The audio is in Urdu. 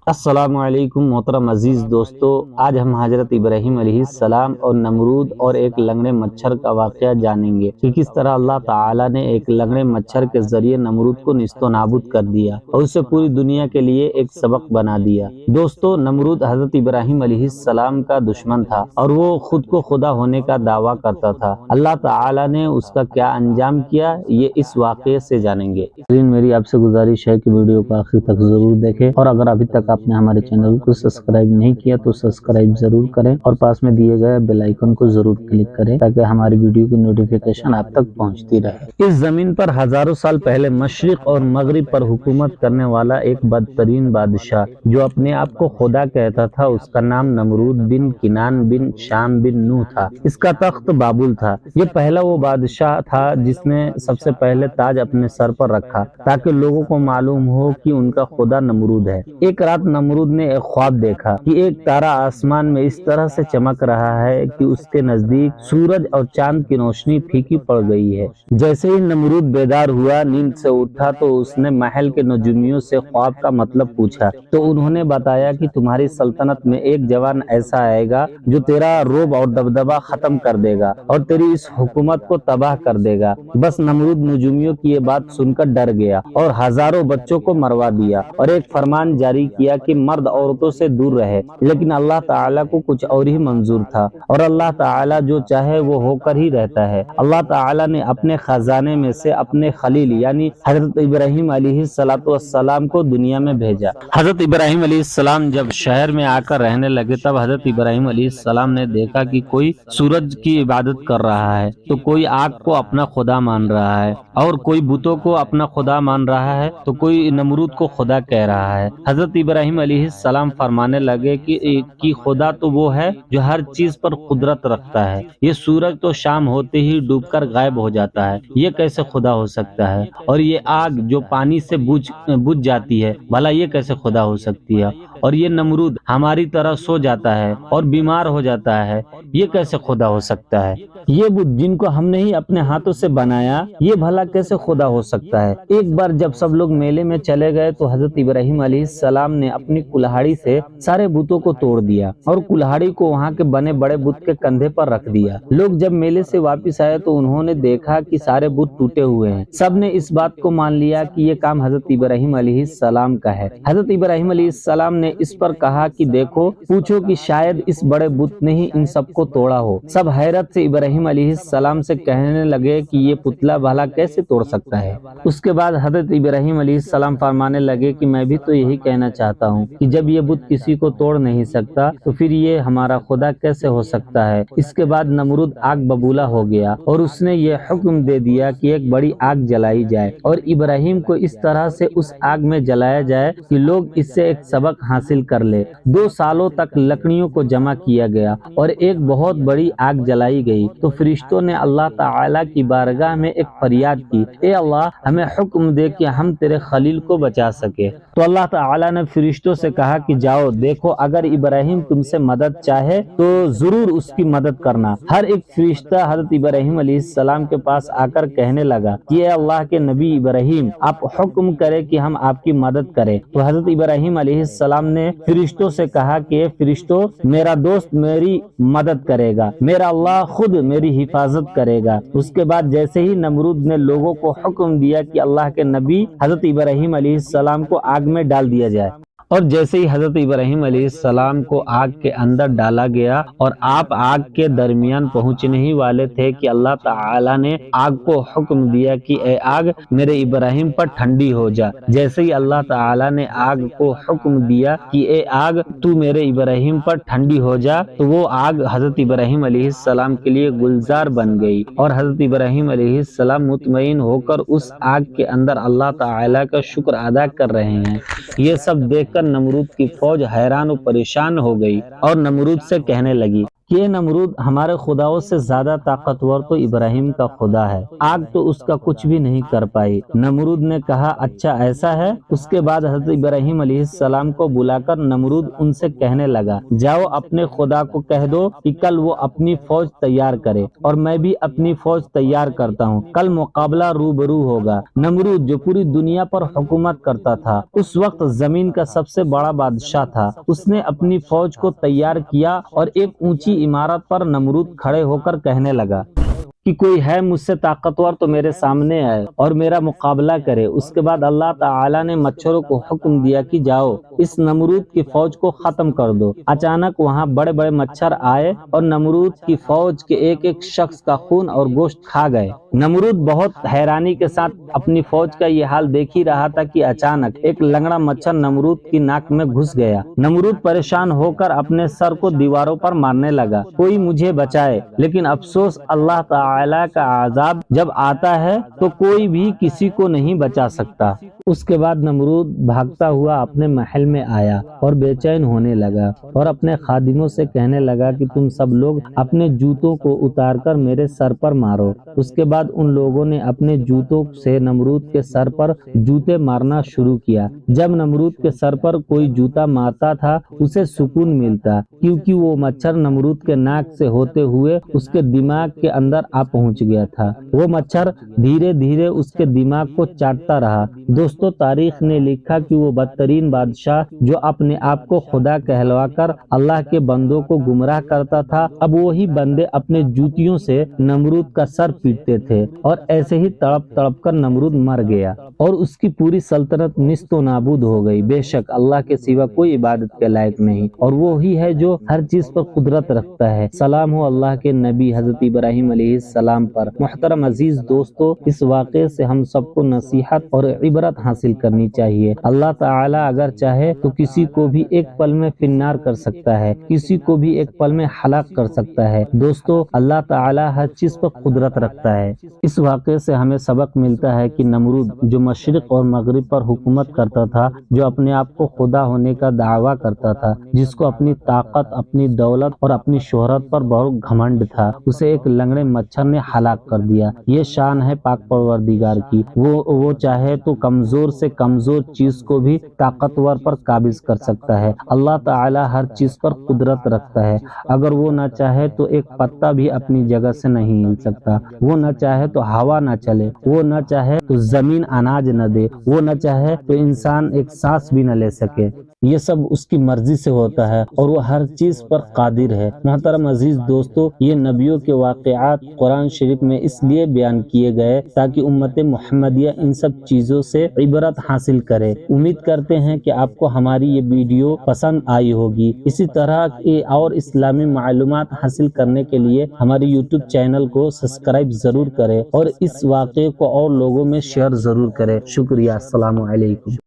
السلام علیکم محترم عزیز دوستو، آج ہم حضرت ابراہیم علیہ السلام اور نمرود اور ایک لنگڑے مچھر کا واقعہ جانیں گے کہ کس طرح اللہ تعالی نے ایک لنگڑے مچھر کے ذریعے نمرود کو نیست و نابود کر دیا اور اسے پوری دنیا کے لیے ایک سبق بنا دیا۔ دوستو، نمرود حضرت ابراہیم علیہ السلام کا دشمن تھا اور وہ خود کو خدا ہونے کا دعویٰ کرتا تھا۔ اللہ تعالی نے اس کا کیا انجام کیا، یہ اس واقعے سے جانیں گے۔ میری آپ سے گزارش ہے کہ ویڈیو کو آخر تک ضرور دیکھیں، اور اگر ابھی تک آپ نے ہمارے چینل کو سبسکرائب نہیں کیا تو سبسکرائب ضرور کریں اور پاس میں دیے گئے بیل آئیکن کو ضرور کلک کریں تاکہ ہماری ویڈیو کی نوٹیفیکیشن آپ تک پہنچتی رہے۔ اس زمین پر ہزاروں سال پہلے مشرق اور مغرب پر حکومت کرنے والا ایک بدترین بادشاہ جو اپنے آپ کو خدا کہتا تھا، اس کا نام نمرود بن کنان بن شام بن نوح تھا۔ اس کا تخت بابل تھا۔ یہ پہلا وہ بادشاہ تھا جس نے سب سے پہلے تاج اپنے سر پر رکھا تاکہ لوگوں کو معلوم ہو کہ ان کا خدا نمرود ہے۔ ایک رات نمرود نے ایک خواب دیکھا کہ ایک تارا آسمان میں اس طرح سے چمک رہا ہے کہ اس کے نزدیک سورج اور چاند کی روشنی پھیکی پڑ گئی ہے۔ جیسے ہی نمرود بیدار ہوا، نیند سے اٹھا تو اس نے محل کے نجومیوں سے خواب کا مطلب پوچھا تو انہوں نے بتایا کہ تمہاری سلطنت میں ایک جوان ایسا آئے گا جو تیرا رعب اور دبدبہ ختم کر دے گا اور تیری اس حکومت کو تباہ کر دے گا۔ بس نمرود نجومیوں کی یہ بات سن کر ڈر گیا اور ہزاروں بچوں کو مروا دیا اور ایک فرمان جاری کیا کہ مرد عورتوں سے دور رہے، لیکن اللہ تعالیٰ کو کچھ اور ہی منظور تھا اور اللہ تعالیٰ جو چاہے وہ ہو کر ہی رہتا ہے۔ اللہ تعالیٰ نے اپنے خزانے میں سے اپنے خلیل یعنی حضرت ابراہیم علیہ السلام کو دنیا میں بھیجا۔ حضرت ابراہیم علیہ السلام جب شہر میں آ کر رہنے لگے تب حضرت ابراہیم علیہ السلام نے دیکھا کہ کوئی سورج کی عبادت کر رہا ہے تو کوئی آگ کو اپنا خدا مان رہا ہے اور کوئی بتوں کو اپنا خدا مان رہا ہے تو کوئی نمرود کو خدا کہہ رہا ہے۔ حضرت ابراہیم علیہ السلام فرمانے لگے کہ خدا تو وہ ہے جو ہر چیز پر قدرت رکھتا ہے۔ یہ سورج تو شام ہوتے ہی ڈوب کر غائب ہو جاتا ہے، یہ کیسے خدا ہو سکتا ہے؟ اور یہ آگ جو پانی سے بجھ جاتی ہے، بھلا یہ کیسے خدا ہو سکتی ہے؟ اور یہ نمرود ہماری طرح سو جاتا ہے اور بیمار ہو جاتا ہے، یہ کیسے خدا ہو سکتا ہے؟ یہ بت جن کو ہم نے ہی اپنے ہاتھوں سے بنایا، یہ بھلا کیسے خدا ہو سکتا ہے؟ ایک بار جب سب لوگ میلے میں چلے گئے تو حضرت ابراہیم علیہ السلام نے اپنی کلہاڑی سے سارے بتوں کو توڑ دیا اور کلہاڑی کو وہاں کے بنے بڑے بت کے کندھے پر رکھ دیا۔ لوگ جب میلے سے واپس آئے تو انہوں نے دیکھا کہ سارے بت ٹوٹے ہوئے ہیں۔ سب نے اس بات کو مان لیا کہ یہ کام حضرت ابراہیم علیہ السلام کا ہے۔ حضرت ابراہیم علیہ السلام نے اس پر کہا کہ دیکھو، پوچھو کہ شاید اس بڑے بت نے ہی ان سب کو توڑا ہو۔ سب حیرت سے ابراہیم علیہ السلام سے کہنے لگے کہ یہ پتلا بھلا کیسے توڑ سکتا ہے؟ اس کے بعد حضرت ابراہیم علیہ السلام فرمانے لگے کہ میں بھی تو یہی کہنا چاہتا ہوں کہ جب یہ بت کسی کو توڑ نہیں سکتا تو پھر یہ ہمارا خدا کیسے ہو سکتا ہے؟ اس کے بعد نمرود آگ ببولا ہو گیا اور اس نے یہ حکم دے دیا کہ ایک بڑی آگ جلائی جائے اور ابراہیم کو اس طرح سے اس آگ میں جلایا جائے کہ لوگ اس سے ایک سبق حاصل کر لے۔ 2 سالوں تک لکڑیوں کو جمع کیا گیا اور ایک بہت بڑی آگ جلائی گئی تو فرشتوں نے اللہ تعالیٰ کی بارگاہ میں ایک فریاد کی، اے اللہ، ہمیں حکم دے کہ ہم تیرے خلیل کو بچا سکے۔ تو اللہ تعالیٰ نے فرشتوں سے کہا کہ جاؤ، دیکھو، اگر ابراہیم تم سے مدد چاہے تو ضرور اس کی مدد کرنا۔ ہر ایک فرشتہ حضرت ابراہیم علیہ السلام کے پاس آ کر کہنے لگا کہ اے اللہ کے نبی ابراہیم، آپ حکم کرے کہ ہم آپ کی مدد کریں۔ تو حضرت ابراہیم علیہ السلام نے فرشتوں سے کہا کہ فرشتوں، میرا دوست میری مدد کرے گا، میرا اللہ خود میری حفاظت کرے گا۔ اس کے بعد جیسے ہی نمرود نے لوگوں کو حکم دیا کہ اللہ کے نبی حضرت ابراہیم علیہ السلام کو آگ میں ڈال دیا جائے، اور جیسے ہی حضرت ابراہیم علیہ السلام کو آگ کے اندر ڈالا گیا اور آپ آگ کے درمیان پہنچنے ہی والے تھے کہ اللہ تعالیٰ نے آگ کو حکم دیا کہ اے آگ، میرے ابراہیم پر ٹھنڈی ہو جا۔ جیسے ہی اللہ تعالیٰ نے آگ کو حکم دیا کہ اے آگ، تو میرے ابراہیم پر ٹھنڈی ہو جا، تو وہ آگ حضرت ابراہیم علیہ السلام کے لیے گلزار بن گئی اور حضرت ابراہیم علیہ السلام مطمئن ہو کر اس آگ کے اندر اللہ تعالیٰ کا شکر ادا کر رہے ہیں۔ یہ سب دیکھ کر نمرود کی فوج حیران و پریشان ہو گئی اور نمرود سے کہنے لگی کہ نمرود ہمارے خداؤں سے زیادہ طاقتور تو ابراہیم کا خدا ہے، آگ تو اس کا کچھ بھی نہیں کر پائی۔ نمرود نے کہا اچھا ایسا ہے۔ اس کے بعد حضرت ابراہیم علیہ السلام کو بلا کر نمرود ان سے کہنے لگا جاؤ اپنے خدا کو کہہ دو کہ کل وہ اپنی فوج تیار کرے اور میں بھی اپنی فوج تیار کرتا ہوں، کل مقابلہ روبرو ہوگا۔ نمرود جو پوری دنیا پر حکومت کرتا تھا، اس وقت زمین کا سب سے بڑا بادشاہ تھا، اس نے اپنی فوج کو تیار کیا اور ایک اونچی عمارت پر نمرود کھڑے ہو کر کہنے لگا کہ کوئی ہے مجھ سے طاقتور تو میرے سامنے آئے اور میرا مقابلہ کرے۔ اس کے بعد اللہ تعالی نے مچھروں کو حکم دیا کہ جاؤ اس نمرود کی فوج کو ختم کر دو۔ اچانک وہاں بڑے بڑے مچھر آئے اور نمرود کی فوج کے ایک ایک شخص کا خون اور گوشت کھا گئے۔ نمرود بہت حیرانی کے ساتھ اپنی فوج کا یہ حال دیکھ ہی رہا تھا کہ اچانک ایک لنگڑا مچھر نمرود کی ناک میں گھس گیا۔ نمرود پریشان ہو کر اپنے سر کو دیواروں پر مارنے لگا، کوئی مجھے بچائے، لیکن افسوس اللہ تعالی کا عذاب جب آتا ہے تو کوئی بھی کسی کو نہیں بچا سکتا۔ اس کے بعد نمرود بھاگتا ہوا اپنے محل میں آیا اور بے چین ہونے لگا اور اپنے خادموں سے کہنے لگا کہ تم سب لوگ اپنے جوتوں کو اتار کر میرے سر پر مارو۔ اس کے بعد ان لوگوں نے اپنے جوتوں سے نمرود کے سر پر جوتے مارنا شروع کیا۔ جب نمرود کے سر پر کوئی جوتا مارتا تھا اسے سکون ملتا، کیونکہ وہ مچھر نمرود کے ناک سے ہوتے ہوئے اس کے دماغ کے اندر آ پہنچ گیا تھا۔ وہ مچھر دھیرے دھیرے اس کے دماغ کو چاٹتا رہا۔ دوستو تاریخ نے لکھا کہ وہ بدترین بادشاہ جو اپنے آپ کو خدا کہلوا کر اللہ کے بندوں کو گمراہ کرتا تھا، اب وہی بندے اپنے جوتیوں سے نمرود کا سر پیٹتے تھے اور ایسے ہی تڑپ تڑپ کر نمرود مر گیا اور اس کی پوری سلطنت نیست و نابود ہو گئی۔ بے شک اللہ کے سوا کوئی عبادت کے لائق نہیں اور وہی ہے جو ہر چیز پر قدرت رکھتا ہے۔ سلام ہو اللہ کے نبی حضرت ابراہیم علیہ السلام پر۔ محترم عزیز دوستو، اس واقعے سے ہم سب کو نصیحت اور عبرت حاصل کرنی چاہیے۔ اللہ تعالی اگر چاہے تو کسی کو بھی ایک پل میں فنار کر سکتا ہے، کسی کو بھی ایک پل میں ہلاک کر سکتا ہے۔ دوستو اللہ تعالی ہر چیز پر قدرت رکھتا ہے۔ اس واقعے سے ہمیں سبق ملتا ہے کہ نمرود جو مشرق اور مغرب پر حکومت کرتا تھا، جو اپنے آپ کو خدا ہونے کا دعویٰ کرتا تھا، جس کو اپنی طاقت، اپنی دولت اور اپنی شہرت پر بہت گھمنڈ تھا، اسے ایک لنگڑے مچھر نے ہلاک کر دیا۔ یہ شان ہے پاک پروردگار کی، وہ چاہے تو کمزور سے کمزور چیز کو بھی طاقتور پر قابض کر سکتا ہے۔ اللہ تعالی ہر چیز پر قدرت رکھتا ہے، اگر وہ نہ چاہے تو ایک پتا بھی اپنی جگہ سے نہیں ہل سکتا، وہ نہ چاہے تو ہوا نہ چلے، وہ نہ چاہے تو زمین اناج نہ دے، وہ نہ چاہے تو انسان ایک سانس بھی نہ لے سکے۔ یہ سب اس کی مرضی سے ہوتا ہے اور وہ ہر چیز پر قادر ہے۔ محترم عزیز دوستو، یہ نبیوں کے واقعات قرآن شریف میں اس لیے بیان کیے گئے تاکہ امت محمدیہ ان سب چیزوں سے عبرت حاصل کرے۔ امید کرتے ہیں کہ آپ کو ہماری یہ ویڈیو پسند آئی ہوگی۔ اسی طرح کی اور اسلامی معلومات حاصل کرنے کے لیے ہمارے یوٹیوب چینل کو سبسکرائب ضرور کریں اور اس واقعے کو اور لوگوں میں شیئر ضرور کریں۔ شکریہ، السلام علیکم۔